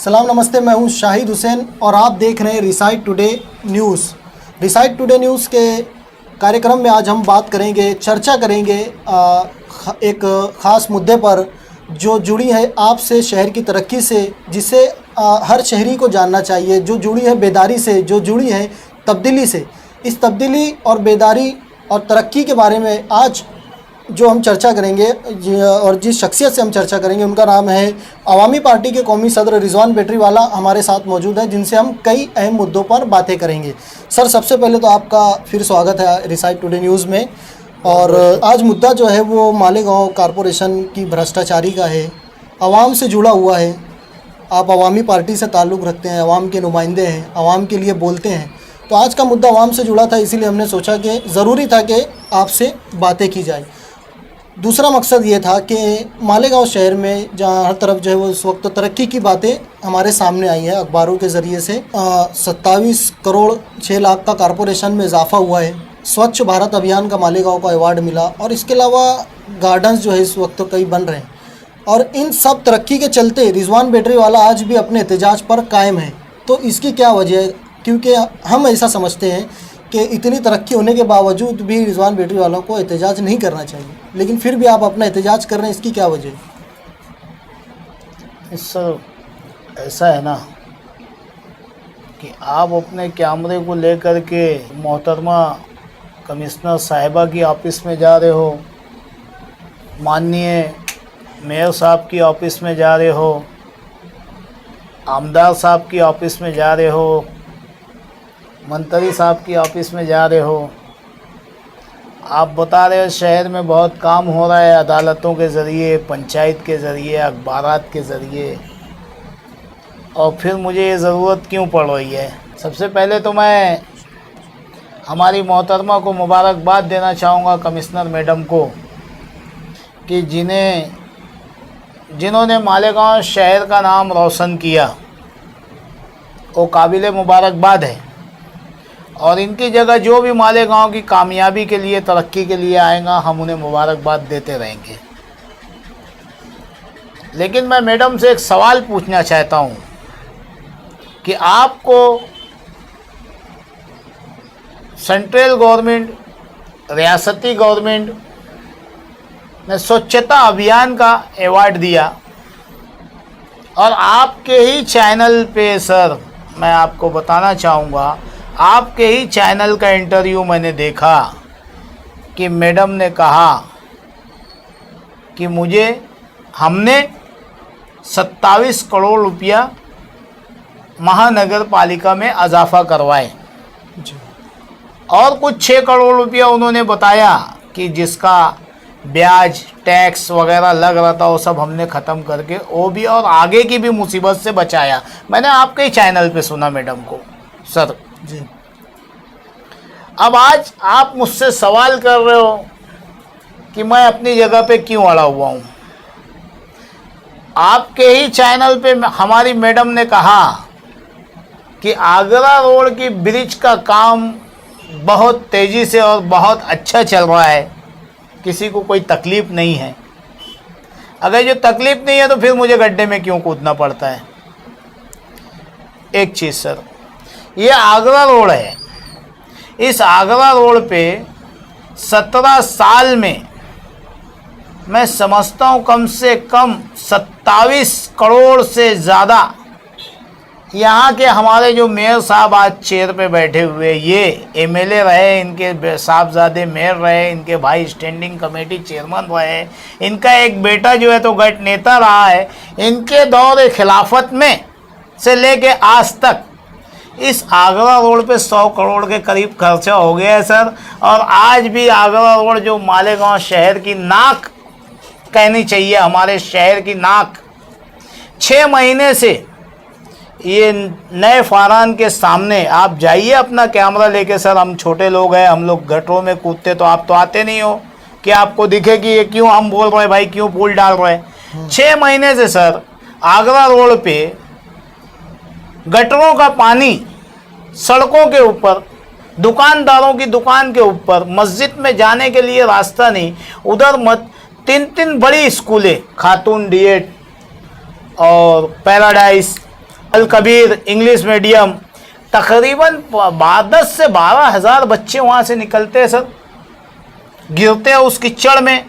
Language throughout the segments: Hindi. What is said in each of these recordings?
सलाम नमस्ते, मैं हूं शाहिद हुसैन और आप देख रहे हैं recite today news. Recite today news के कार्यक्रम में आज हम बात करेंगे, चर्चा करेंगे एक ख़ास मुद्दे पर जो जुड़ी है आपसे, शहर की तरक्की से, जिसे हर शहरी को जानना चाहिए, जो जुड़ी है बेदारी से, जो जुड़ी है तब्दीली से। इस तब्दीली और बेदारी और तरक्की के बारे में आज जो हम चर्चा करेंगे और जिस शख्सियत से हम चर्चा करेंगे उनका नाम है अवामी पार्टी के कौमी सदर रिजवान बेटरीवाला हमारे साथ मौजूद है, जिनसे हम कई अहम मुद्दों पर बातें करेंगे। सर, सबसे पहले तो आपका फिर स्वागत है रिसाइट टुडे न्यूज़ में। और आज मुद्दा जो है वो मालेगांव कॉरपोरेशन की भ्रष्टाचारी का है, आवाम से जुड़ा हुआ है। आप अवामी पार्टी से ताल्लुक़ रखते हैं, आवाम के नुमाइंदे हैं, आवाम के लिए बोलते हैं, तो आज का मुद्दा आवाम से जुड़ा था, इसीलिए हमने सोचा कि ज़रूरी था कि आपसे बातें की जाए। दूसरा मकसद ये था कि मालेगांव शहर में जहाँ हर तरफ जो है वो इस वक्त तरक्की की बातें हमारे सामने आई हैं अखबारों के ज़रिए से। 27 करोड़ 6 लाख का कॉरपोरेशन में इजाफा हुआ है। स्वच्छ भारत अभियान का मालेगांव को अवार्ड मिला और इसके अलावा गार्डन्स जो है इस वक्त कई बन रहे हैं। और इन सब तरक्की के चलते रिजवान बेटरीवाला आज भी अपने एहतजाज पर कायम है। तो इसकी क्या वजह है? क्योंकि हम ऐसा समझते हैं कि इतनी तरक्की होने के बावजूद भी रिजवान बेटरीवाला को एहतजाज नहीं करना चाहिए, लेकिन फिर भी आप अपना एहतजाज कर रहे हैं, इसकी क्या वजह है? ऐसा है ना कि आप अपने कैमरे को लेकर के मोहतरमा कमिश्नर साहिबा की ऑफिस में जा रहे हो, माननीय मेयर साहब की ऑफिस में जा रहे हो, आमदार साहब की ऑफिस में जा रहे हो, मंत्री साहब की ऑफिस में जा रहे हो। आप बता रहे हो शहर में बहुत काम हो रहा है अदालतों के ज़रिए, पंचायत के ज़रिए, अखबारात के ज़रिए, और फिर मुझे ये ज़रूरत क्यों पड़ रही है? सबसे पहले तो मैं हमारी मोहतरमा को मुबारकबाद देना चाहूँगा, कमिश्नर मैडम को, कि जिन्होंने मालेगांव शहर का नाम रोशन किया, वो काबिल मुबारकबाद है। और इनकी जगह जो भी मालेगांव की कामयाबी के लिए, तरक्की के लिए आएगा, हम उन्हें मुबारकबाद देते रहेंगे। लेकिन मैं मैडम से एक सवाल पूछना चाहता हूं कि आपको सेंट्रल गवर्नमेंट, रियासती गवर्नमेंट ने स्वच्छता अभियान का अवार्ड दिया और आपके ही चैनल पे, सर मैं आपको बताना चाहूँगा, आपके ही चैनल का इंटरव्यू मैंने देखा कि मैडम ने कहा कि हमने 27 करोड़ रुपया महानगर पालिका में इजाफा करवाए और कुछ 6 करोड़ रुपया उन्होंने बताया कि जिसका ब्याज, टैक्स वगैरह लग रहा था वो सब हमने ख़त्म करके वो भी और आगे की भी मुसीबत से बचाया। मैंने आपके ही चैनल पे सुना मैडम को, सर जी। अब आज आप मुझसे सवाल कर रहे हो कि मैं अपनी जगह पे क्यों अड़ा हुआ हूँ। आपके ही चैनल पे हमारी मैडम ने कहा कि आगरा रोड की ब्रिज का काम बहुत तेज़ी से और बहुत अच्छा चल रहा है, किसी को कोई तकलीफ़ नहीं है। अगर जो तकलीफ़ नहीं है तो फिर मुझे गड्ढे में क्यों कूदना पड़ता है? एक चीज़ सर, ये आगरा रोड है, इस आगरा रोड पे 17 साल में मैं समझता हूँ कम से कम 27 करोड़ से ज़्यादा यहाँ के हमारे जो मेयर साहब आज चेयर पे बैठे हुए, ये एमएलए रहे, इनके साहबजादे मेयर रहे, इनके भाई स्टैंडिंग कमेटी चेयरमैन रहे, इनका एक बेटा जो है तो गट नेता रहा है। इनके दौर खिलाफत में से लेके आज तक इस आगरा रोड पे 100 करोड़ के करीब खर्चा हो गया है सर। और आज भी आगरा रोड जो मालेगांव शहर की नाक कहनी चाहिए, हमारे शहर की नाक, 6 महीने से ये नए फारान के सामने आप जाइए अपना कैमरा लेके सर। हम छोटे लोग हैं, हम लोग गटरों में कूदते, तो आप तो आते नहीं हो कि आपको दिखे कि ये क्यों हम बोल रहे हैं भाई, क्यों पुल डाल रहे हैं। 6 महीने से सर आगरा रोड पे गटरों का पानी सड़कों के ऊपर, दुकानदारों की दुकान के ऊपर, मस्जिद में जाने के लिए रास्ता नहीं, उधर 3 बड़ी स्कूलें, खातून डीएट और पैराडाइज अल कबीर इंग्लिश मीडियम, तकरीबन 10 से 12 हज़ार बच्चे वहाँ से निकलते हैं सर, गिरते हैं उस कीचड़ में।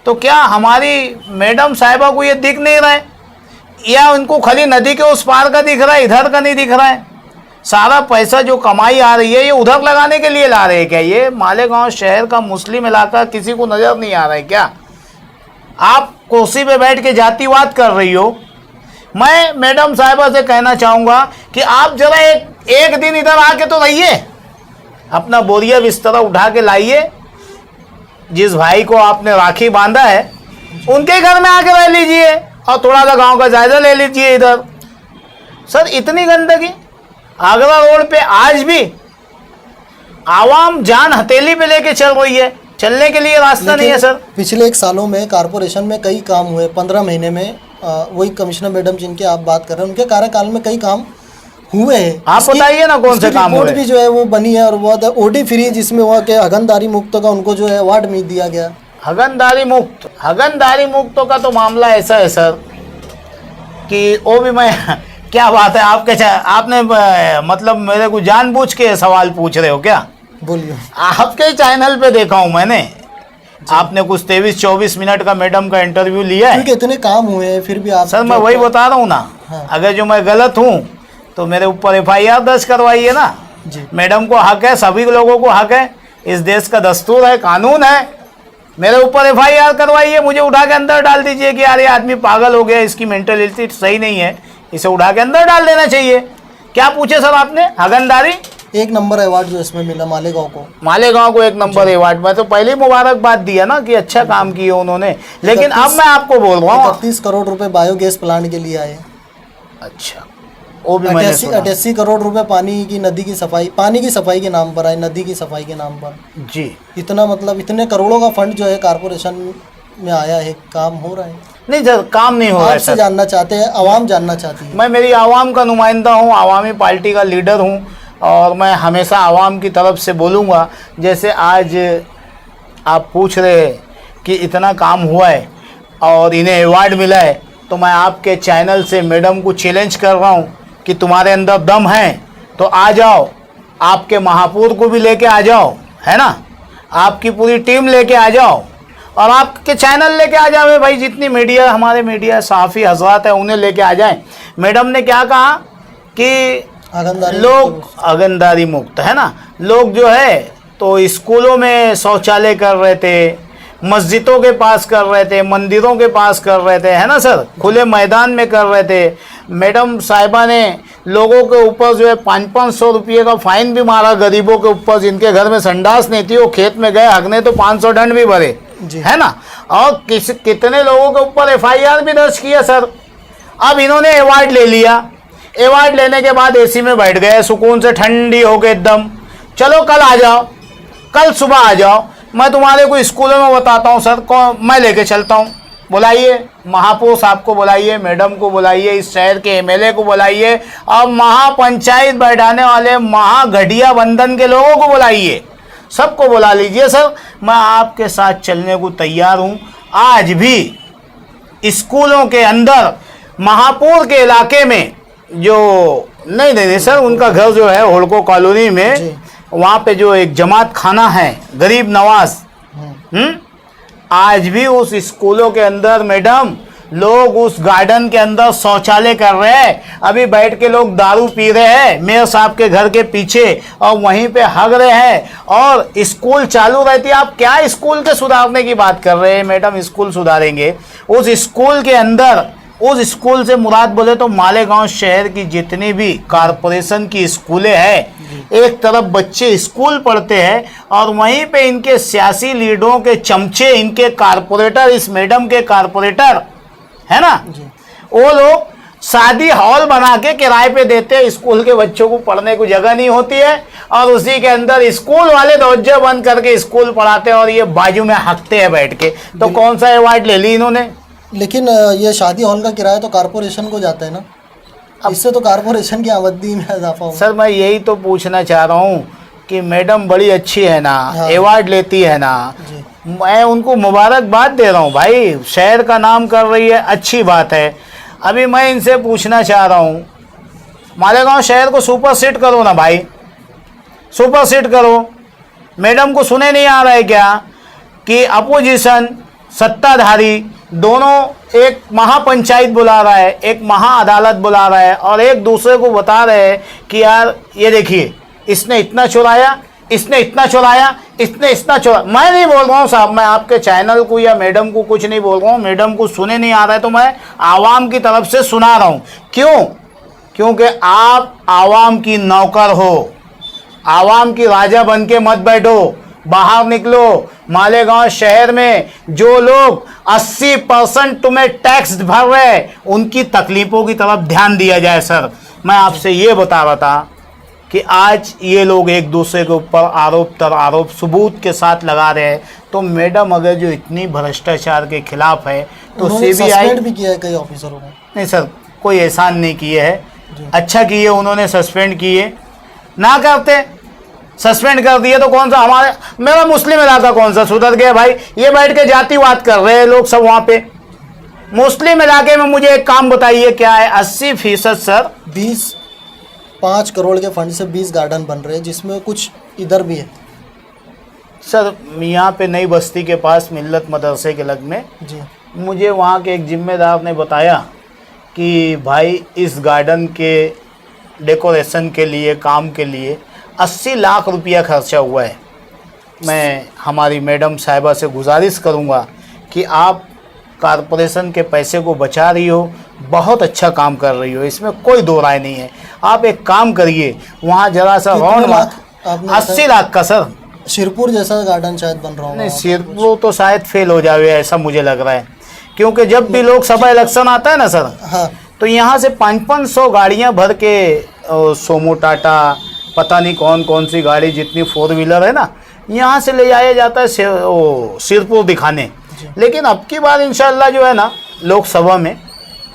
तो क्या हमारी मैडम साहिबा को ये दिख नहीं रहा है, या उनको खाली नदी के उस पार का दिख रहा है, इधर का नहीं दिख रहा है? सारा पैसा जो कमाई आ रही है ये उधर लगाने के लिए ला रहे हैं क्या? ये मालेगांव शहर का मुस्लिम इलाका किसी को नज़र नहीं आ रहा है क्या? आप कुर्सी पे बैठ के जातिवाद कर रही हो। मैं मैडम साहिबा से कहना चाहूँगा कि आप जरा एक दिन इधर आके तो रहिए, अपना बोरिया बिस्तरा उठा के लाइए, जिस भाई को आपने राखी बांधा है उनके घर में आके रह लीजिए और थोड़ा सा गांव का जायजा ले लीजिए इधर। सर इतनी गंदगी आगरा रोड पे आज भी आवाम जान हथेली पे लेके चल रही है, चलने के लिए रास्ता नहीं है सर। पिछले 1 सालों में कारपोरेशन में कई काम हुए, 15 महीने में वही कमिश्नर मैडम जिनके आप बात कर रहे हैं उनके कार्यकाल में कई काम हुए हैं। आप बताइए ना कौन से काम हुए? रिपोर्ट भी जो है वो बनी है और वो ओडी फ्री जिसमें हुआ कि हगनदारी मुक्त का उनको जो है अवार्ड मिल दिया गया। हगनदारी मुक्तों का तो मामला ऐसा है सर कि वो भी मैं क्या बात है आपने मतलब मेरे को जानबूझ के सवाल पूछ रहे हो क्या? बोलिए। आपके चैनल पे देखा हूँ मैंने, आपने कुछ 23-24 मिनट का मैडम का इंटरव्यू लिया है। क्योंकि इतने काम हुए हैं फिर भी आप सर मैं वही बता रहा हूँ ना। हाँ। अगर जो मैं गलत हूँ तो मेरे ऊपर FIR दर्ज करवाइए ना। जी। मैडम को हक है, सभी लोगों को हक है, इस देश का दस्तूर है, कानून है, मेरे ऊपर FIR करवाइए, मुझे उठा के अंदर डाल दीजिए कि यार ये आदमी पागल हो गया, इसकी मेंटलिटी सही नहीं है, इसे उठा के अंदर डाल देना चाहिए। क्या पूछे सर आपने? हगनदारी 1 नंबर अवार्ड जो इसमें मिला मालेगांव को 1 नंबर अवार्ड। मैं तो पहले मुबारकबाद दिया ना कि अच्छा काम किया उन्होंने, लेकिन अब मैं आपको बोल रहा हूँ 31 करोड़ रुपए बायोगैस प्लांट के लिए आए। अच्छा, वो भी मैंने सुना। 88 करोड़ रुपए पानी की सफाई के नाम पर आए, नदी की सफाई के नाम पर। जी, इतना मतलब इतने करोड़ों का फंड जो है कारपोरेशन में आया है, काम हो रहा है। नहीं सर, काम नहीं हो रहा है आपसे सर। जानना चाहते हैं, आवाम जानना चाहती है। मैं मेरी आवाम का नुमाइंदा हूँ, आवामी पार्टी का लीडर हूँ और मैं हमेशा आवाम की तरफ से बोलूँगा। जैसे आज आप पूछ रहे हैं कि इतना काम हुआ है और इन्हें अवार्ड मिला है, तो मैं आपके चैनल से मैडम को चैलेंज कर रहा हूँ कि तुम्हारे अंदर दम है तो आ जाओ, आपके महापौर को भी लेके आ जाओ, है ना, आपकी पूरी टीम लेके आ जाओ और आपके चैनल लेके आ जाओ भाई। जितनी मीडिया, हमारे मीडिया साफ़ी हजरात है, उन्हें लेके आ जाएं। मैडम ने क्या कहा कि लोग अगंदारी मुक्त, है ना, लोग जो है तो स्कूलों में शौचालय कर रहे थे, मस्जिदों के पास कर रहे थे, मंदिरों के पास कर रहे थे, है ना सर, खुले मैदान में कर रहे थे। मैडम साहिबा ने लोगों के ऊपर जो है 500-500 रुपये का फाइन भी मारा, गरीबों के ऊपर जिनके घर में संडास नहीं थी, वो खेत में गए हगने तो 500 दंड भी भरे, है ना। और कितने लोगों के ऊपर FIR भी दर्ज किया सर। अब इन्होंने अवार्ड ले लिया, अवार्ड लेने के बाद AC में बैठ गए, सुकून से ठंडी हो गए एकदम। चलो कल आ जाओ, कल सुबह आ जाओ, मैं तुम्हारे को स्कूलों में बताता हूँ सर, मैं लेके चलता हूँ। बुलाइए महापौर साहब को, बुलाइए मैडम को, बुलाइए इस शहर के MLA को, बुलाइए और महापंचायत बैठाने वाले महागढ़िया बंधन के लोगों को बुलाइए, सबको बुला लीजिए सर। मैं आपके साथ चलने को तैयार हूँ। आज भी स्कूलों के अंदर महापुर के इलाके में जो नहीं सर, उनका घर जो है होड़को कॉलोनी में, वहाँ पे जो एक जमात खाना है गरीब नवाज, आज भी उस स्कूलों के अंदर मैडम लोग उस गार्डन के अंदर शौचालय कर रहे हैं। अभी बैठ के लोग दारू पी रहे हैं मेयर साहब के घर के पीछे और वहीं पे हग रहे हैं और स्कूल चालू रहती है। आप क्या स्कूल के सुधारने की बात कर रहे हैं मैडम? स्कूल सुधारेंगे उस स्कूल के अंदर, उस स्कूल से मुराद बोले तो मालेगांव शहर की जितनी भी कारपोरेशन की स्कूलें हैं, एक तरफ बच्चे स्कूल पढ़ते हैं और वहीं पे इनके सियासी लीडरों के चमचे, इनके कारपोरेटर, इस मैडम के कारपोरेटर, है ना, वो लोग शादी हॉल बना के किराए पे देते हैं। स्कूल के बच्चों को पढ़ने को जगह नहीं होती है और उसी के अंदर स्कूल वाले दरवाजे बंद करके स्कूल पढ़ाते हैं और ये बाजू में हकते हैं बैठ के। तो कौन सा अवार्ड ले ली इन्होंने? लेकिन ये शादी हॉल का किराया तो कारपोरेशन को जाता है ना, इससे तो कारपोरेशन की आमदनी में इजाफा होगा। सर मैं यही तो पूछना चाह रहा हूँ कि मैडम बड़ी अच्छी है ना, अवार्ड लेती है ना, मैं उनको मुबारकबाद दे रहा हूँ भाई, शहर का नाम कर रही है, अच्छी बात है। अभी मैं इनसे पूछना चाह रहा हूँ मालेगांव शहर को सुपर सीट करो ना भाई, सुपर सीट करो। मैडम को सुने नहीं आ रहा है क्या कि अपोजिशन सत्ताधारी दोनों एक महापंचायत बुला रहा है, एक महा अदालत बुला रहा है और एक दूसरे को बता रहे हैं कि यार ये देखिए इसने इतना चुराया, इसने इतना चुराया, इसने इतना चुराया। मैं नहीं बोल रहा हूँ साहब, मैं आपके चैनल को या मैडम को कुछ नहीं बोल रहा हूँ, मैडम को सुने नहीं आ रहा है तो मैं आवाम की तरफ से सुना रहा हूँ। क्यों? क्योंकि आप आवाम की नौकर हो, आवाम की राजा बन के मत बैठो, बाहर निकलो। मालेगांव शहर में जो लोग 80% तुम्हें टैक्स भर रहे हैं उनकी तकलीफों की तरफ ध्यान दिया जाए। सर मैं आपसे ये बता रहा था कि आज ये लोग एक दूसरे के ऊपर आरोप तर आरोप सबूत के साथ लगा रहे हैं, तो मैडम अगर जो इतनी भ्रष्टाचार के खिलाफ है तो सीबीआई भी किया है कई ऑफिसरों को। नहीं सर, कोई एहसान नहीं किए है, अच्छा किए उन्होंने, सस्पेंड किए ना, करते सस्पेंड कर दिए तो कौन सा हमारे मेरा मुस्लिम इलाका कौन सा सुधर गया भाई? ये बैठ के जातिवाद कर रहे हैं लोग सब वहाँ पे। मुस्लिम इलाके में मुझे एक काम बताइए क्या है? 80% सर 5 करोड़ के फंड से 20 गार्डन बन रहे हैं, जिसमें कुछ इधर भी है सर। यहाँ पे नई बस्ती के पास मिल्लत मदरसे के लग में जी, मुझे मुझे वहाँ के एक जिम्मेदार ने बताया कि भाई इस गार्डन के डेकोरेशन के लिए, काम के लिए 80 लाख रुपया खर्चा हुआ है। मैं हमारी मैडम साहिबा से गुजारिश करूँगा कि आप कारपोरेशन के पैसे को बचा रही हो, बहुत अच्छा काम कर रही हो, इसमें कोई दो राय नहीं है। आप एक काम करिए, वहाँ जरा सा राउंड 80 लाख का सर। सिरपुर जैसा गार्डन शायद बन रहा नहीं, सिरपुर तो शायद फेल हो जावे ऐसा मुझे लग रहा है, क्योंकि जब भी लोकसभा इलेक्शन आता है ना सर, हाँ, तो यहाँ से 500 गाड़ियाँ भर के सोमो टाटा पता नहीं कौन कौन सी गाड़ी जितनी 4 व्हीलर है ना, यहाँ से ले जाया जाता है सिरपुर दिखाने। लेकिन अब की बार इंशाल्लाह जो है ना लोकसभा में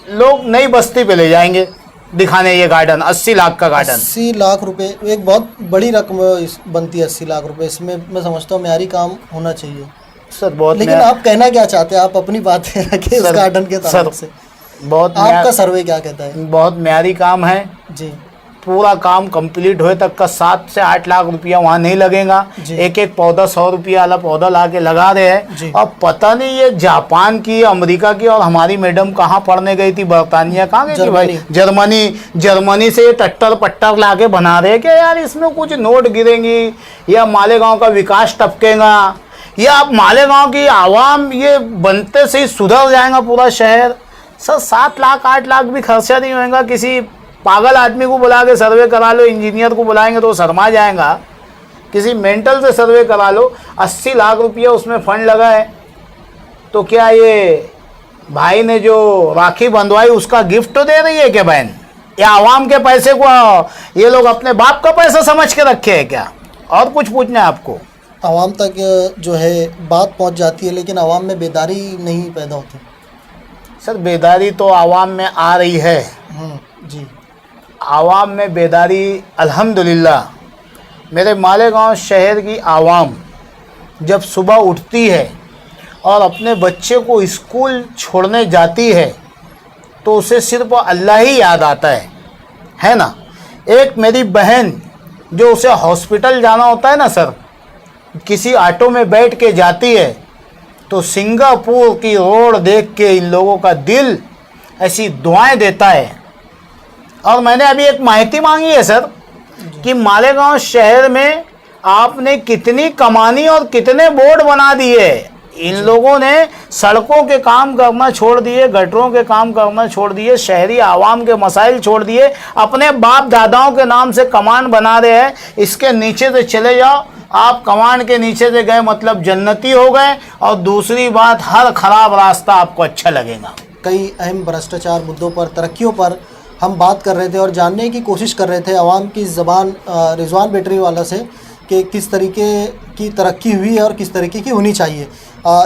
लोग नई बस्ती पे ले जाएंगे दिखाने ये गार्डन। 80 लाख का गार्डन, 80 लाख रुपए एक बहुत बड़ी रकम बनती है। 80 लाख रुपए, इसमें मैं समझता हूँ म्यारी काम होना चाहिए सर। बहुत, लेकिन आप कहना क्या चाहते हैं? आप अपनी बातें रखिए इस गार्डन के तरफ से। बहुत आपका सर्वे क्या कहता है? बहुत म्यारी काम है जी, पूरा काम कंप्लीट होए तक का 7 से 8 लाख रुपया वहाँ नहीं लगेगा। एक एक पौधा 100 रुपया वाला पौधा ला के लगा रहे हैं। और पता नहीं ये जापान की, अमेरिका की, और हमारी मैडम कहाँ पढ़ने गई थी, बर्तानिया कहाँ गई थी भाई? जर्मनी से ये टट्टर पट्टर ला के बना रहे हैं कि यार इसमें कुछ नोट गिरेंगी या मालेगांव का विकास टपकेगा या आप मालेगांव की आवाम ये बनते से ही सुधर जाएगा पूरा शहर। सर 7 लाख 8 लाख भी खर्चा नहीं होएगा। किसी पागल आदमी को बुला के सर्वे करा लो, इंजीनियर को बुलाएंगे तो शर्मा जाएगा। किसी मेंटल से सर्वे करा लो। 80 लाख रुपया उसमें फंड लगा है, तो क्या ये भाई ने जो राखी बंधवाई उसका गिफ्ट तो दे रही है क्या बहन? या आवाम के पैसे को ये लोग अपने बाप का पैसा समझ के रखे हैं क्या? और कुछ पूछना है आपको? आवाम तक जो है बात पहुंच जाती है, लेकिन आवाम में बेदारी नहीं पैदा होती। सर बेदारी तो आवाम में आ रही है। जी, आवाम में बेदारी अल्हम्दुलिल्लाह। मेरे मालेगांव शहर की आवाम जब सुबह उठती है और अपने बच्चे को स्कूल छोड़ने जाती है तो उसे सिर्फ अल्लाह ही याद आता है ना। एक मेरी बहन जो उसे हॉस्पिटल जाना होता है ना सर, किसी ऑटो में बैठ के जाती है तो सिंगापुर की रोड देख के इन लोगों का दिल ऐसी दुआएं देता है। और मैंने अभी एक माहिती मांगी है सर कि मालेगांव शहर में आपने कितनी कमानी और कितने बोर्ड बना दिए। इन लोगों ने सड़कों के काम करना छोड़ दिए, गटरों के काम करना छोड़ दिए, शहरी आवाम के मसाइल छोड़ दिए, अपने बाप दादाओं के नाम से कमान बना रहे हैं। इसके नीचे से चले जाओ, आप कमान के नीचे से गए मतलब जन्नती हो गए। और दूसरी बात, हर खराब रास्ता आपको अच्छा लगेगा। कई अहम भ्रष्टाचार मुद्दों पर, तरक्कियों पर हम बात कर रहे थे और जानने की कोशिश कर रहे थे आवाम की ज़बान रिजवान बैटरी वाला से कि किस तरीके की तरक्की हुई है और किस तरीके की होनी चाहिए।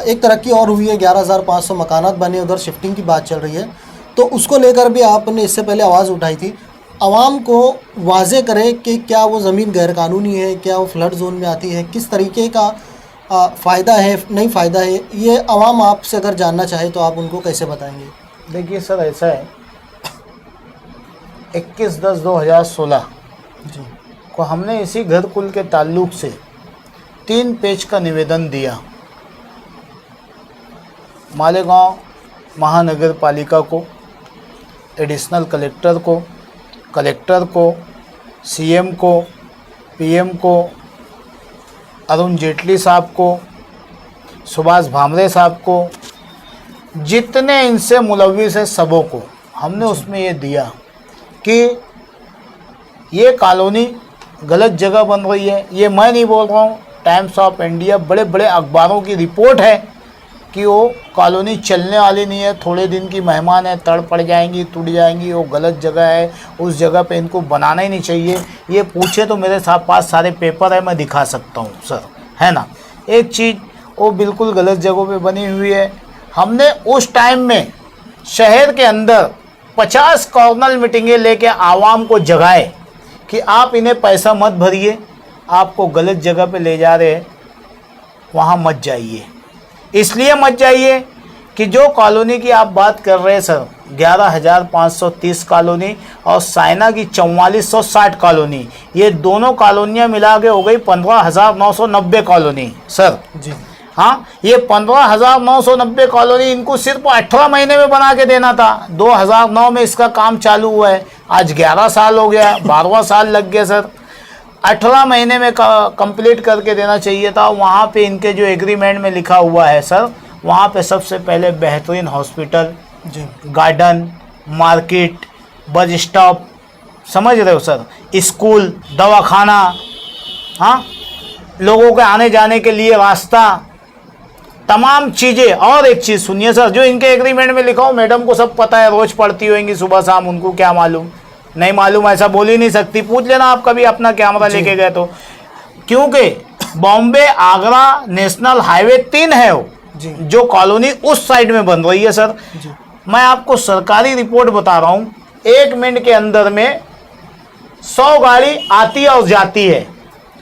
एक तरक्की और हुई है, 11,500 मकानात बने, उधर शिफ्टिंग की बात चल रही है, तो उसको लेकर भी आपने इससे पहले आवाज़ उठाई थी। आवाम को वाज़े करें कि क्या वो ज़मीन गैरकानूनी है, क्या वो फ्लड जोन में आती है, किस तरीके का फ़ायदा है, नहीं फ़ायदा है, ये आवाम आपसे अगर जानना चाहे तो आप उनको कैसे बताएंगे? देखिए सर, ऐसा है 21/10/2016 जी को हमने इसी घरकुल के ताल्लुक से 3 पेज का निवेदन दिया मालेगांव महानगर पालिका को, एडिशनल कलेक्टर को, सीएम को, पीएम को, अरुण जेटली साहब को, सुभाष भामरे साहब को, जितने इनसे मुलव्विस है सबों को हमने उसमें ये दिया कि ये कॉलोनी गलत जगह बन रही है। ये मैं नहीं बोल रहा हूँ, टाइम्स ऑफ इंडिया बड़े बड़े अखबारों की रिपोर्ट है कि वो कॉलोनी चलने वाली नहीं है, थोड़े दिन की मेहमान है, तड़ पड़ जाएंगी, टूट जाएंगी, वो गलत जगह है, उस जगह पे इनको बनाना ही नहीं चाहिए। ये पूछे तो मेरे पास सारे पेपर है, मैं दिखा सकता हूँ सर, है ना। एक चीज़ वो बिल्कुल गलत जगहों पे बनी हुई है। हमने उस टाइम में शहर के अंदर 50 कॉर्नर मीटिंगें लेके आवाम को जगाए कि आप इन्हें पैसा मत भरिए, आपको गलत जगह पे ले जा रहे हैं, वहाँ मत जाइए। इसलिए मत जाइए कि जो कॉलोनी की आप बात कर रहे हैं सर, 11,530 कॉलोनी और साइना की 4460 कॉलोनी, ये दोनों कॉलोनियाँ मिला के हो गई 15,990 कॉलोनी सर जी। हाँ, ये 15,990 कॉलोनी इनको सिर्फ 18 महीने में बना के देना था। 2009 में इसका काम चालू हुआ है, आज 11 साल हो गया, 12वां साल लग गया सर। 18 महीने में कंप्लीट करके देना चाहिए था। वहाँ पे इनके जो एग्रीमेंट में लिखा हुआ है सर, वहाँ पे सबसे पहले बेहतरीन हॉस्पिटल जी, गार्डन, मार्केट, बस स्टॉप, समझ रहे हो सर, स्कूल, दवाखाना, हाँ, लोगों के आने जाने के लिए रास्ता, तमाम चीज़ें। और एक चीज़ सुनिए सर, जो इनके एग्रीमेंट में लिखा हो, मैडम को सब पता है, रोज़ पढ़ती होंगी सुबह शाम, उनको क्या मालूम, नहीं मालूम ऐसा बोल ही नहीं सकती। पूछ लेना आप कभी अपना कैमरा लेके गए तो, क्योंकि बॉम्बे आगरा नेशनल हाईवे 3 है वो जी, जो कॉलोनी उस साइड में बन रही है सर। जी, मैं आपको सरकारी रिपोर्ट बता रहा हूँ, 1 मिनट के अंदर में 100 गाड़ी आती है और जाती है।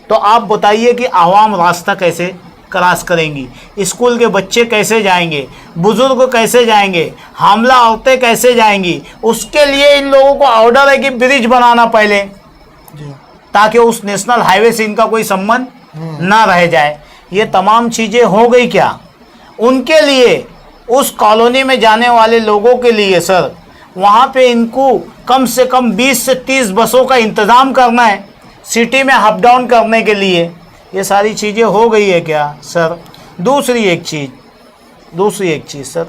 तो आप बताइए कि आवाम रास्ता कैसे क्रॉस करेंगी, स्कूल के बच्चे कैसे जाएंगे, बुजुर्ग कैसे जाएंगे, हामला औरतें कैसे जाएंगी। उसके लिए इन लोगों को ऑर्डर है कि ब्रिज बनाना पहले, जी, ताकि उस नेशनल हाईवे से इनका कोई संबंध ना रह जाए। ये तमाम चीज़ें हो गई क्या उनके लिए, उस कॉलोनी में जाने वाले लोगों के लिए सर, वहाँ पे इनको कम से कम 20 से 30 बसों का इंतज़ाम करना है सिटी में अप डाउन करने के लिए। ये सारी चीज़ें हो गई है क्या सर। दूसरी एक चीज़ सर,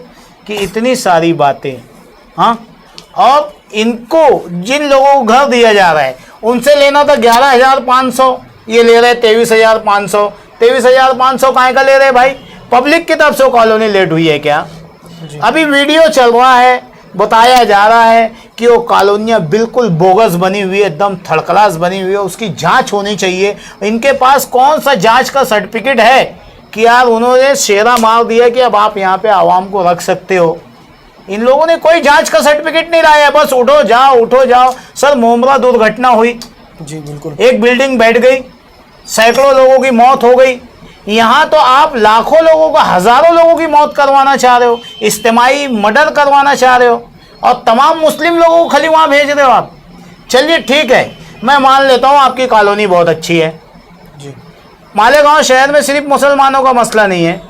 कि इतनी सारी बातें, हाँ, और इनको जिन लोगों को घर दिया जा रहा है उनसे लेना था 11,500, ये ले रहे 23,500। 23,500 काहे का ले रहे भाई, पब्लिक की तरफ से कॉलोनी लेट हुई है क्या। अभी वीडियो चल रहा है, बताया जा रहा है कि वो कॉलोनियाँ बिल्कुल बोगस बनी हुई है, एकदम थर्ड क्लास बनी हुई है, उसकी जांच होनी चाहिए। इनके पास कौन सा जांच का सर्टिफिकेट है कि यार उन्होंने शेरा मार दिया कि अब आप यहाँ पे आवाम को रख सकते हो। इन लोगों ने कोई जांच का सर्टिफिकेट नहीं लाया, बस उठो जाओ। सर, मोमरा दुर्घटना हुई जी, बिल्कुल, एक बिल्डिंग बैठ गई, सैकड़ों लोगों की मौत हो गई। यहाँ तो आप लाखों लोगों का, हजारों लोगों की मौत करवाना चाह रहे हो, इज्तिमाई मर्डर करवाना चाह रहे हो, और तमाम मुस्लिम लोगों को खाली वहाँ भेज रहे हो आप। चलिए ठीक है, मैं मान लेता हूँ आपकी कॉलोनी बहुत अच्छी है। जी, मालेगांव शहर में सिर्फ मुसलमानों का मसला नहीं है,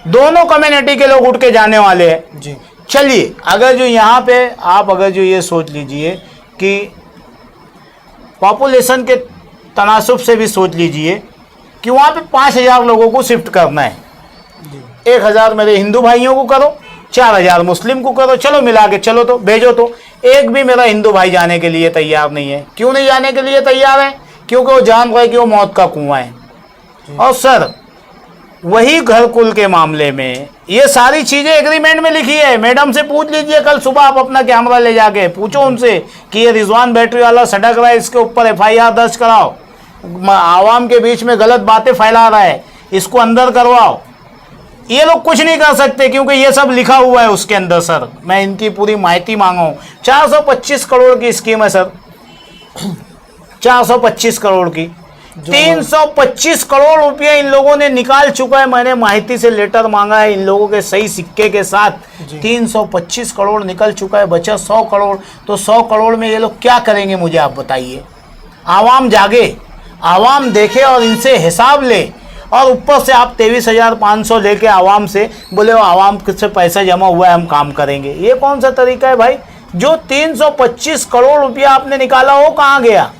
दोनों कम्युनिटी के लोग उठ के जाने वाले हैं। जी, चलिए, अगर जो यहाँ पे आप अगर जो ये सोच लीजिए कि पॉपुलेशन के तनासुब से भी सोच लीजिए कि वहाँ पे 5,000 लोगों को शिफ्ट करना है, 1,000 मेरे हिंदू भाइयों को करो, 4,000 मुस्लिम को करो, चलो मिला के चलो, तो भेजो। तो एक भी मेरा हिंदू भाई जाने के लिए तैयार नहीं है। क्यों नहीं जाने के लिए तैयार है? क्योंकि वो जान रहे कि वो मौत का कुआं है। और सर, वही घरकुल के मामले में ये सारी चीज़ें एग्रीमेंट में लिखी है। मैडम से पूछ लीजिए, कल सुबह आप अपना कैमरा ले जाके पूछो उनसे कि ये रिजवान बैटरी वाला सड़क रहा है, इसके ऊपर FIR दर्ज कराओ, आवाम के बीच में गलत बातें फैला रहा है, इसको अंदर करवाओ। ये लोग कुछ नहीं कर सकते क्योंकि ये सब लिखा हुआ है उसके अंदर। सर, मैं इनकी पूरी माहिती मांगा हूँ। 425 करोड़ की स्कीम है सर, 425 करोड़ की। 325 करोड़ रुपया इन लोगों ने निकाल चुका है। मैंने माहिती से लेटर मांगा है, इन लोगों के सही सिक्के के साथ 325 करोड़ निकल चुका है, बचा 100 करोड़। तो 100 करोड़ में ये लोग क्या करेंगे मुझे आप बताइए। आवाम जागे, आवाम देखे और इनसे हिसाब ले। और ऊपर से आप 23,500 लेके आवाम से बोले वो आवाम से पैसा जमा हुआ है हम काम करेंगे। ये कौन सा तरीका है भाई? जो 325 करोड़ रुपया आपने निकाला वो कहाँ गया?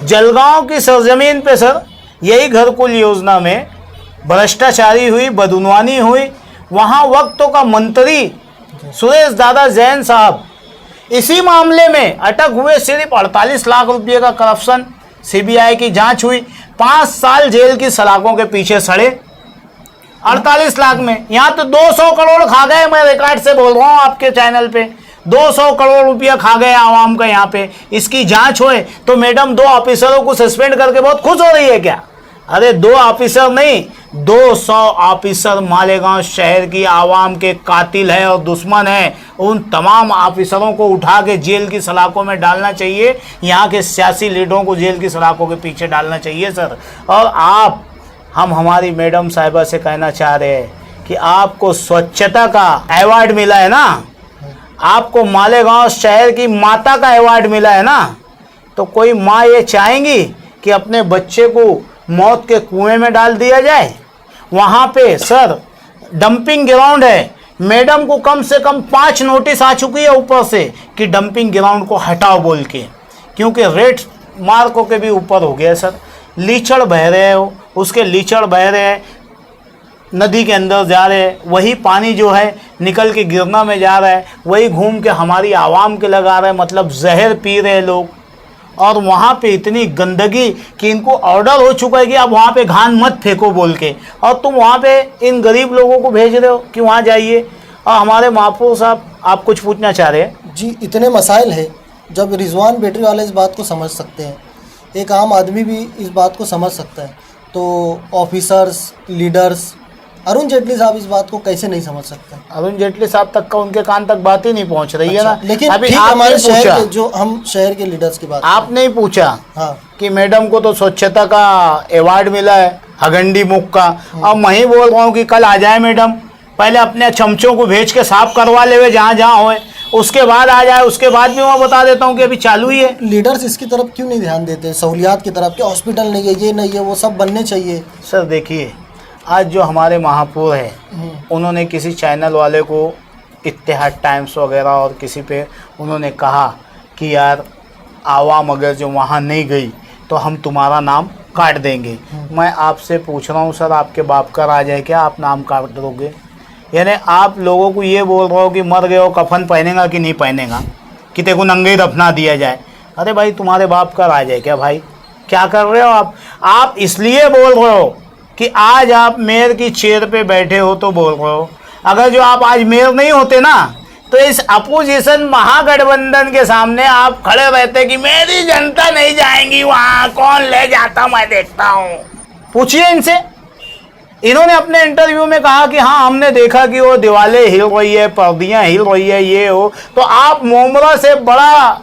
जलगांव की सरजमीन पे सर यही घरकुल योजना में भ्रष्टाचारी हुई, बदउनवानी हुई। वहाँ वक्तों का मंत्री सुरेश दादा जैन साहब इसी मामले में अटक हुए। सिर्फ 48 लाख रुपये का करप्शन, सीबीआई की जांच हुई, 5 साल जेल की सलाखों के पीछे सड़े 48 लाख में। यहाँ तो 200 करोड़ खा गए। मैं रिकॉर्ड से बोल रहा हूँ आपके चैनल पे, 200 करोड़ रुपया खा गए आवाम का। यहाँ पे इसकी जांच होए तो मैडम 2 ऑफिसरों को सस्पेंड करके बहुत खुश हो रही है क्या? अरे 2 ऑफिसर नहीं, 200 ऑफिसर मालेगांव शहर की आवाम के कातिल है और दुश्मन है। उन तमाम ऑफिसरों को उठा के जेल की सलाखों में डालना चाहिए। यहाँ के सियासी लीडरों को जेल की सलाखों के पीछे डालना चाहिए सर। और हम हमारी मैडम साहिबा से कहना चाह रहे हैं कि आपको स्वच्छता का अवार्ड मिला है ना, आपको मालेगांव शहर की माता का अवार्ड मिला है ना, तो कोई माँ ये चाहेंगी कि अपने बच्चे को मौत के कुएं में डाल दिया जाए? वहाँ पे सर डंपिंग ग्राउंड है। मैडम को कम से कम 5 नोटिस आ चुकी है ऊपर से कि डंपिंग ग्राउंड को हटाओ बोल के, क्योंकि रेट मार्कों के भी ऊपर हो गया सर। लीचड़ बह रहे हो, उसके लीचड़ बह रहे हैं, नदी के अंदर जा रहे हैं, वही पानी जो है निकल के गिरना में जा रहा है, वही घूम के हमारी आवाम के लगा रहा है। मतलब जहर पी रहे लोग। और वहाँ पे इतनी गंदगी कि इनको ऑर्डर हो चुका है कि आप वहाँ पे घान मत फेंको बोल के, और तुम वहाँ पे इन गरीब लोगों को भेज रहे हो कि वहाँ जाइए। और हमारे महापौर साहब आप कुछ पूछना चाह रहे हैं? जी, इतने मसाइल है, जब रिजवान बैटरी वाले इस बात को समझ सकते हैं, एक आम आदमी भी इस बात को समझ सकता है, तो ऑफिसर्स, लीडर्स, अरुण जेटली साहब इस बात को कैसे नहीं समझ सकते? अरुण जेटली साहब तक का, उनके कान तक बात ही नहीं पहुंच रही है ना। लेकिन अभी ठीक आपने हमारे शहर पूछा, के, जो हम शहर के लीडर्स की बात आपने ही पूछा हाँ कि मैडम को तो स्वच्छता का अवार्ड मिला है, हगंडी मुख का। अब मैं ही बोल रहा हूँ कि कल आ जाए मैडम, पहले अपने चमचों को भेज के साफ करवा ले हुए जहाँ जहाँ होए, उसके बाद आ जाए। उसके बाद भी मैं बता देता हूँ कि अभी चालू ही है। लीडर्स इसकी तरफ क्यों नहीं ध्यान देते, सहूलियात की तरफ, कि हॉस्पिटल नहीं है, ये नहीं है, वो सब बनने चाहिए? सर देखिए, आज जो हमारे महापौर हैं उन्होंने किसी चैनल वाले को, इत्तेहाद टाइम्स वगैरह और किसी पे उन्होंने कहा कि यार आवाम अगर जो वहाँ नहीं गई तो हम तुम्हारा नाम काट देंगे। मैं आपसे पूछ रहा हूँ सर, आपके बाप का राज है क्या, आप नाम काट दोगे? यानी आप लोगों को ये बोल रहे हो कि मर गए हो कफन पहनेगा कि नहीं पहनेगा, कि तेरे को नंगे ही दफना दिया जाए? अरे भाई तुम्हारे बाप का राज है क्या भाई? क्या कर रहे हो आप? आप इसलिए बोल रहे हो कि आज आप मेयर की चेयर पे बैठे हो तो बोल रहे हो। अगर जो आप आज मेयर नहीं होते ना, तो इस अपोजिशन महागठबंधन के सामने आप खड़े रहते कि मेरी जनता नहीं जाएंगी वहाँ, कौन ले जाता मैं देखता हूँ। पूछिए इनसे। इन्होंने अपने इंटरव्यू में कहा कि हाँ हमने देखा कि वो दीवारें हिल रही है, पर्दियाँ हिल रही है, ये हो। तो आप मोमरा से बड़ा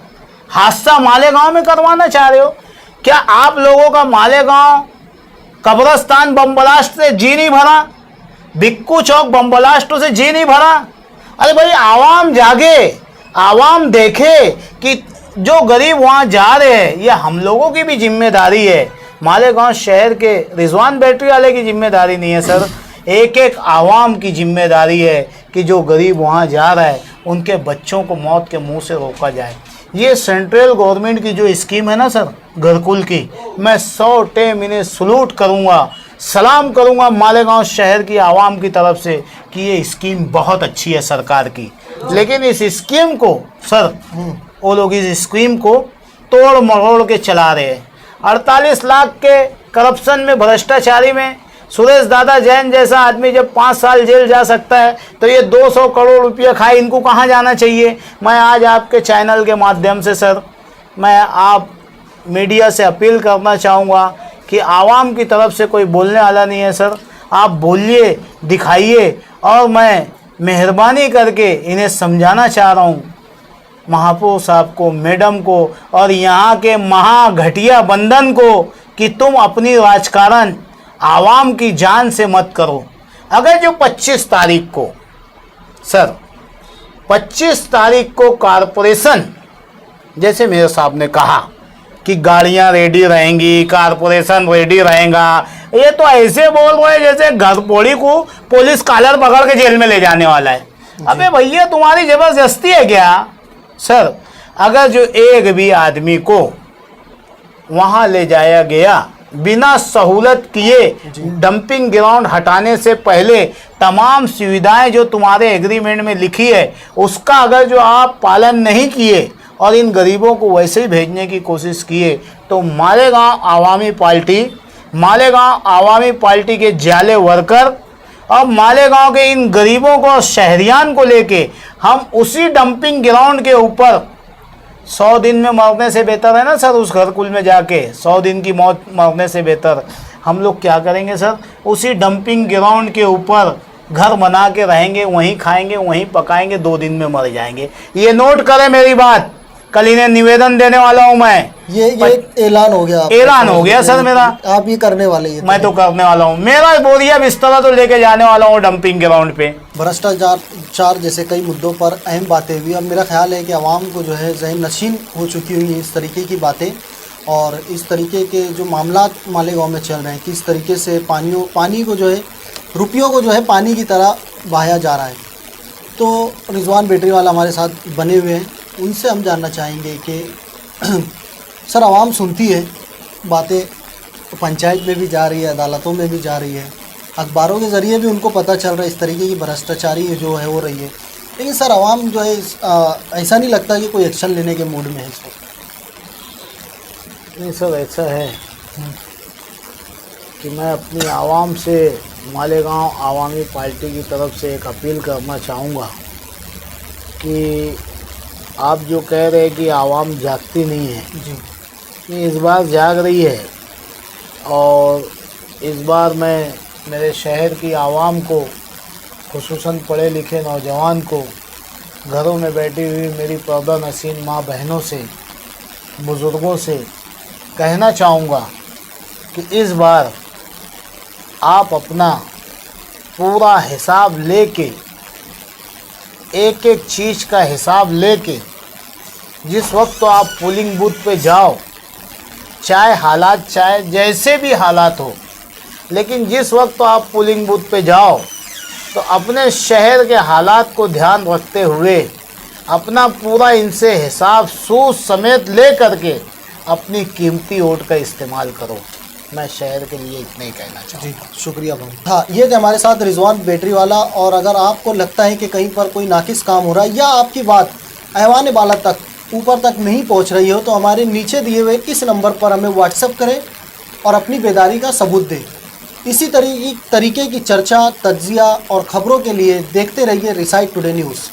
हादसा मालेगांव में करवाना चाह रहे हो क्या? आप लोगों का मालेगांव कब्रस्तान बम ब्लास्ट से जी नहीं भरा, भिक्कू चौक बम ब्लास्टों से जी नहीं भरा? अरे भाई आवाम जागे, आवाम देखे कि जो गरीब वहाँ जा रहे हैं, ये हम लोगों की भी जिम्मेदारी है। मालेगांव शहर के रिजवान बैटरी वाले की जिम्मेदारी नहीं है सर, एक एक आवाम की जिम्मेदारी है कि जो गरीब वहाँ जा रहा है उनके बच्चों को मौत के मुंह से रोका जाए। ये सेंट्रल गवर्नमेंट की जो स्कीम है ना सर घरकुल की, मैं 100 टेम इन्हें सलूट करूँगा, सलाम करूँगा मालेगांव शहर की आवाम की तरफ से कि ये स्कीम बहुत अच्छी है सरकार की। लेकिन इस स्कीम को सर, वो लोग इस स्कीम को तोड़ मरोड़ के चला रहे हैं। 48 लाख के करप्शन में, भ्रष्टाचारी में सुरेश दादा जैन जैसा आदमी जब 5 साल जेल जा सकता है, तो ये 200 करोड़ रुपया खाए, इनको कहाँ जाना चाहिए? मैं आज आपके चैनल के माध्यम से सर, मैं आप मीडिया से अपील करना चाहूँगा कि आवाम की तरफ से कोई बोलने वाला नहीं है सर, आप बोलिए, दिखाइए। और मैं मेहरबानी करके इन्हें समझाना चाह रहा हूँ, महापौर साहब को, मैडम को और यहाँ के महाघटिया बंधन को, कि तुम अपनी राजकारण आवाम की जान से मत करो। अगर जो 25 तारीख को सर 25 तारीख को कॉरपोरेशन, जैसे मेरे साहब ने कहा कि गाड़ियां रेडी रहेंगी, कॉरपोरेशन रेडी रहेगा, ये तो ऐसे बोल रहे जैसे घरपोड़ी को पुलिस कॉलर पकड़ के जेल में ले जाने वाला है। अबे भैया तुम्हारी जबरदस्ती है क्या सर? अगर जो एक भी आदमी को वहां ले जाया गया बिना सहूलत किए, डंपिंग ग्राउंड हटाने से पहले तमाम सुविधाएं जो तुम्हारे एग्रीमेंट में लिखी है उसका अगर जो आप पालन नहीं किए और इन गरीबों को वैसे ही भेजने की कोशिश किए, तो मालेगांव आवामी पार्टी के जाले वर्कर और मालेगांव के इन गरीबों को, शहरियान को लेके हम उसी डंपिंग ग्राउंड के ऊपर 100 दिन में मरने से बेहतर है ना सर, उस घरकुल में जाके 100 दिन की मौत मरने से बेहतर हम लोग क्या करेंगे सर, उसी डंपिंग ग्राउंड के ऊपर घर बना के रहेंगे, वहीं खाएंगे, वहीं पकाएंगे, 2 दिन में मर जाएंगे। ये नोट करें मेरी बात, कल इन्हें निवेदन देने वाला हूं मैं। ये ऐलान हो गया, ऐलान हो गया सर मेरा। आप ये करने वाले हैं? मैं तो करने वाला हूँ, मेरा बोरिया बिस्तरा तो लेके जाने वाला हूँ डंपिंग ग्राउंड पे। भ्रष्टाचार जैसे कई मुद्दों पर अहम बातें हुई। अब मेरा ख्याल है कि आवाम को जो है ज़हन नशीन हो चुकी हुई इस तरीके की बातें, और इस तरीके के जो मामला मालेगांव में चल रहे हैं, किस तरीके से पानी को जो है, रुपयों को जो है पानी की तरह बहाया जा रहा है। तो रिजवान बेटरीवाला हमारे साथ बने हुए हैं, उनसे हम जानना चाहेंगे कि सर आवाम सुनती है बातें, पंचायत में भी जा रही है, अदालतों में भी जा रही है, अखबारों के ज़रिए भी उनको पता चल रहा है इस तरीके की भ्रष्टाचारी जो है हो रही है, लेकिन सर आवाम जो है ऐसा नहीं लगता कि कोई एक्शन लेने के मूड में है इस वक्त? नहीं सर, ऐसा है कि मैं अपनी आवाम से, मालेगांव आवामी पार्टी की तरफ से एक अपील करना चाहूँगा कि आप जो कह रहे हैं कि आवाम जागती नहीं है जी, ये इस बार जाग रही है। और इस बार मैं मेरे शहर की आवाम को, खुसूसन पढ़े लिखे नौजवान को, घरों में बैठी हुई मेरी पर्दा नसीन माँ बहनों से, बुज़ुर्गों से कहना चाहूँगा कि इस बार आप अपना पूरा हिसाब लेके, एक एक चीज़ का हिसाब लेके, जिस वक्त तो आप पोलिंग बूथ पे जाओ, चाहे जैसे भी हालात हो, लेकिन जिस वक्त तो आप पोलिंग बूथ पे जाओ तो अपने शहर के हालात को ध्यान रखते हुए अपना पूरा इनसे हिसाब सूद समेत ले करके अपनी कीमती वोट का इस्तेमाल करो। मैं शहर के लिए इतना ही कहना चाहूँगा। जी शुक्रिया बहुत। हाँ, ये थे हमारे साथ रिजवान बेटरीवाला। और अगर आपको लगता है कि कहीं पर कोई नाकिस काम हो रहा है या आपकी बात ऐवान बाला तक, ऊपर तक नहीं पहुंच रही हो, तो हमारे नीचे दिए हुए इस नंबर पर हमें व्हाट्सएप करें और अपनी बेदारी का सबूत दें। इसी तरीके की चर्चा, तज्जिया और ख़बरों के लिए देखते रहिए रिसाइट टुडे न्यूज़।